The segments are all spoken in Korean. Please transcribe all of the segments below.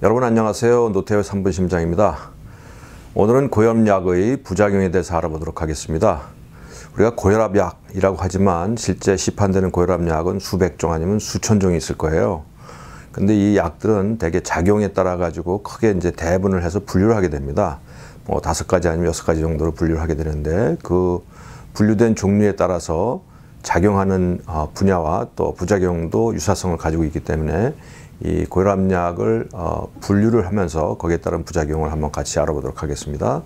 여러분 안녕하세요. 노태우 산부심장입니다. 오늘은 고혈압약의 부작용에 대해서 알아보도록 하겠습니다. 우리가 고혈압약이라고 하지만 실제 시판되는 고혈압약은 수백 종 아니면 수천 종이 있을 거예요. 근데 이 약들은 대개 작용에 따라 가지고 크게 이제 대분을 해서 분류를 하게 됩니다. 뭐 5가지 아니면 6가지 정도로 분류를 하게 되는데 그 분류된 종류에 따라서 작용하는 분야와 또 부작용도 유사성을 가지고 있기 때문에 이 고혈압약을 분류를 하면서 거기에 따른 부작용을 한번 같이 알아보도록 하겠습니다.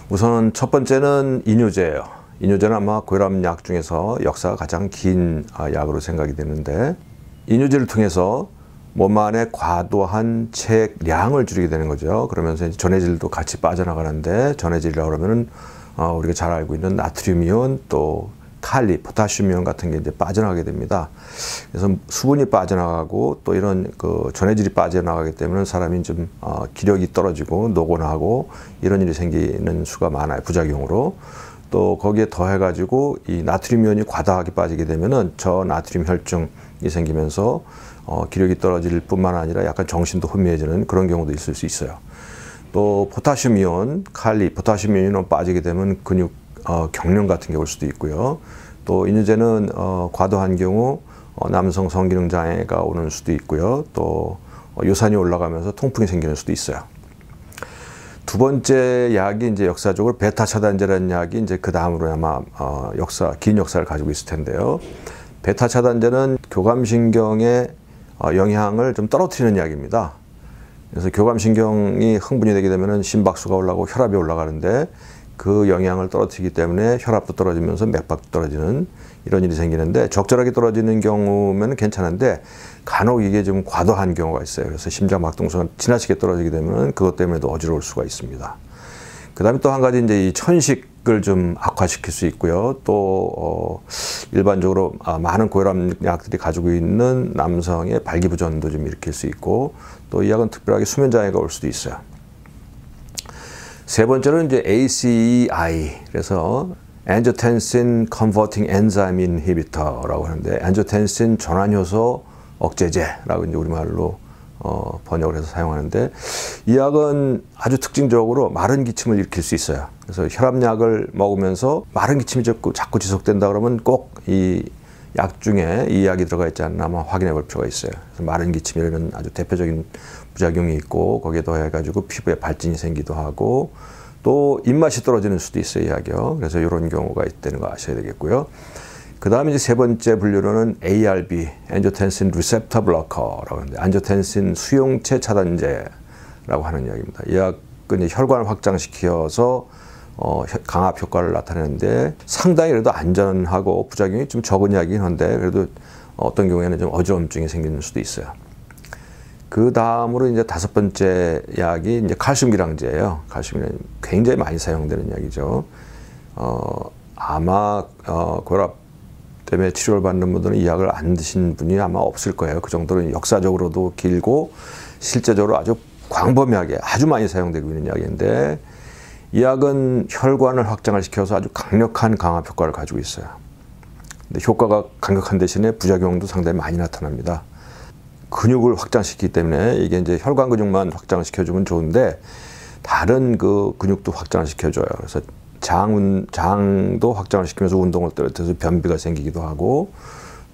우선 첫 번째는 이뇨제예요. 이뇨제는 아마 고혈압약 중에서 역사가 가장 긴 약으로 생각이 되는데, 이뇨제를 통해서 몸 안에 과도한 체액량을 줄이게 되는 거죠. 그러면서 전해질도 같이 빠져나가는데, 전해질이라고 그러면은 우리가 잘 알고 있는 나트륨이온, 또 칼리, 포타슘이온 같은 게 이제 빠져나가게 됩니다. 그래서 수분이 빠져나가고 또 이런 그 전해질이 빠져나가기 때문에 사람이 좀 기력이 떨어지고 노곤하고 이런 일이 생기는 수가 많아요, 부작용으로. 또 거기에 더해가지고 이 나트륨이온이 과다하게 빠지게 되면은 저나트륨 혈증이 생기면서 기력이 떨어질 뿐만 아니라 약간 정신도 혼미해지는 그런 경우도 있을 수 있어요. 또 포타슘이온, 칼리, 포타슘이온이 빠지게 되면 근육 경련 같은 게 올 수도 있고요. 또 이뇨제는 과도한 경우 남성 성기능 장애가 오는 수도 있고요. 또 요산이 올라가면서 통풍이 생기는 수도 있어요. 두 번째 약이 이제 역사적으로 베타 차단제라는 약이 이제 그 다음으로 아마 긴 역사를 가지고 있을 텐데요. 베타 차단제는 교감신경의 영향을 좀 떨어뜨리는 약입니다. 그래서 교감신경이 흥분이 되게 되면은 심박수가 올라가고 혈압이 올라가는데, 그 영향을 떨어뜨리기 때문에 혈압도 떨어지면서 맥박도 떨어지는 이런 일이 생기는데, 적절하게 떨어지는 경우면 괜찮은데 간혹 이게 좀 과도한 경우가 있어요. 그래서 심장 박동수가 지나치게 떨어지게 되면 그것 때문에도 어지러울 수가 있습니다. 그 다음에 또 한 가지 이제 이 천식을 좀 악화시킬 수 있고요. 또 일반적으로 많은 고혈압약들이 가지고 있는 남성의 발기부전도 좀 일으킬 수 있고, 또 이 약은 특별하게 수면장애가 올 수도 있어요. 세 번째는 이제 ACEI, 그래서 Angiotensin Converting Enzyme Inhibitor라고 하는데, 안지오텐신 전환효소 억제제라고 이제 우리말로 번역을 해서 사용하는데, 이 약은 아주 특징적으로 마른 기침을 일으킬 수 있어요. 그래서 혈압약을 먹으면서 마른 기침이 자꾸 지속된다 그러면 꼭 이 약 중에 이 약이 들어가 있지 않나 한번 확인해 볼 필요가 있어요. 그래서 마른 기침이라는 아주 대표적인 부작용이 있고, 거기에 더해가지고 피부에 발진이 생기도 하고, 또 입맛이 떨어지는 수도 있어요, 이 약이요. 그래서 이런 경우가 있다는 거 아셔야 되겠고요. 그 다음에 이제 세 번째 분류로는 ARB, Angiotensin Receptor Blocker라고 하는데, 안지오텐신 수용체 차단제라고 하는 약입니다. 이 약은 이제 혈관을 확장시켜서 강압 효과를 나타내는데, 상당히 그래도 안전하고 부작용이 좀 적은 약이긴 한데, 그래도 어떤 경우에는 좀 어지럼증이 생기는 수도 있어요. 그 다음으로 이제 다섯 번째 약이 이제 칼슘 기량제예요. 칼슘이 굉장히 많이 사용되는 약이죠. 아마 고혈압 때문에 치료를 받는 분들은 이 약을 안 드신 분이 아마 없을 거예요. 그 정도로 역사적으로도 길고 실제적으로 아주 광범위하게 아주 많이 사용되고 있는 약인데, 이 약은 혈관을 확장을 시켜서 아주 강력한 강압 효과를 가지고 있어요. 근데 효과가 강력한 대신에 부작용도 상당히 많이 나타납니다. 근육을 확장시키기 때문에 이게 이제 혈관 근육만 확장을 시켜주면 좋은데, 다른 그 근육도 확장을 시켜줘요. 그래서 장도 확장을 시키면서 운동을 떨어뜨려서 변비가 생기기도 하고,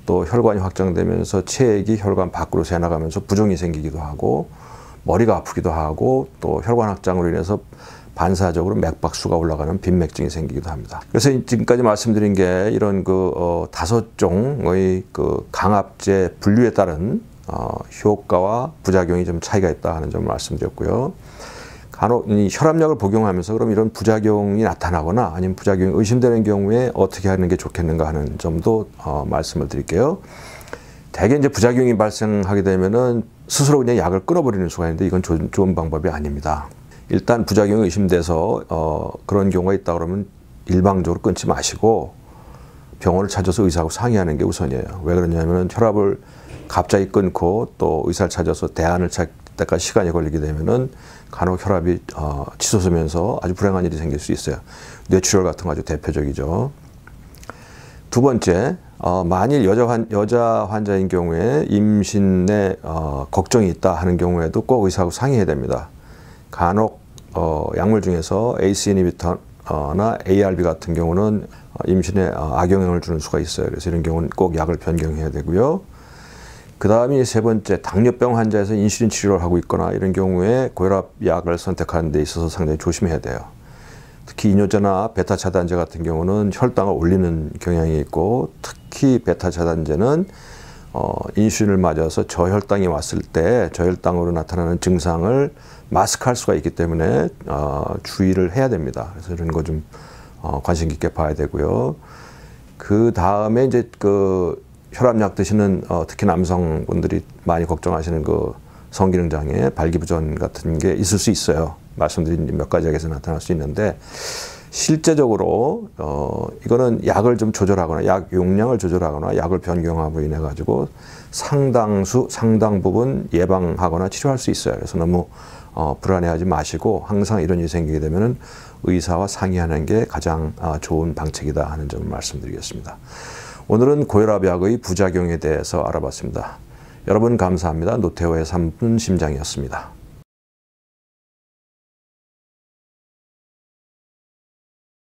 또 혈관이 확장되면서 체액이 혈관 밖으로 새나가면서 부종이 생기기도 하고, 머리가 아프기도 하고, 또 혈관 확장으로 인해서 반사적으로 맥박수가 올라가는 빈맥증이 생기기도 합니다. 그래서 지금까지 말씀드린 게 이런 그 5종의 그 강압제 분류에 따른 효과와 부작용이 좀 차이가 있다 하는 점을 말씀드렸고요. 간혹 이 혈압약을 복용하면서 그럼 이런 부작용이 나타나거나 아니면 부작용이 의심되는 경우에 어떻게 하는 게 좋겠는가 하는 점도 말씀을 드릴게요. 대개 이제 부작용이 발생하게 되면은 스스로 그냥 약을 끊어버리는 수가 있는데, 이건 좋은 방법이 아닙니다. 일단 부작용이 의심돼서 그런 경우가 있다 그러면 일방적으로 끊지 마시고 병원을 찾아서 의사하고 상의하는 게 우선이에요. 왜 그러냐면 혈압을 갑자기 끊고 또 의사를 찾아서 대안을 찾을 때까지 시간이 걸리게 되면은 간혹 혈압이 치솟으면서 아주 불행한 일이 생길 수 있어요. 뇌출혈 같은 거 아주 대표적이죠. 두 번째, 만일 여자 환자인 경우에 임신에 걱정이 있다 하는 경우에도 꼭 의사하고 상의해야 됩니다. 간혹 약물 중에서 ACE 이니비터나 ARB 같은 경우는 임신에 악영향을 주는 수가 있어요. 그래서 이런 경우는 꼭 약을 변경해야 되고요. 그 다음이 세 번째, 당뇨병 환자에서 인슐린 치료를 하고 있거나 이런 경우에 고혈압 약을 선택하는 데 있어서 상당히 조심해야 돼요. 특히 이뇨제나 베타 차단제 같은 경우는 혈당을 올리는 경향이 있고, 특히 베타 차단제는 인슐린을 맞아서 저혈당이 왔을 때 저혈당으로 나타나는 증상을 마스크할 수가 있기 때문에 주의를 해야 됩니다. 그래서 이런 거 좀 관심 깊게 봐야 되고요. 그 다음에 이제 그 혈압약 드시는 특히 남성분들이 많이 걱정하시는 그 성기능 장애, 발기부전 같은 게 있을 수 있어요. 말씀드린 몇 가지 약에서 나타날 수 있는데, 실제적으로 이거는 약을 좀 조절하거나 약 용량을 조절하거나 약을 변경함으로 인해 가지고 상당 부분 예방하거나 치료할 수 있어요. 그래서 너무 불안해하지 마시고 항상 이런 일이 생기게 되면은 의사와 상의하는 게 가장 좋은 방책이다 하는 점을 말씀드리겠습니다. 오늘은 고혈압약의 부작용에 대해서 알아봤습니다. 여러분 감사합니다. 노태우의 3분 심장이었습니다.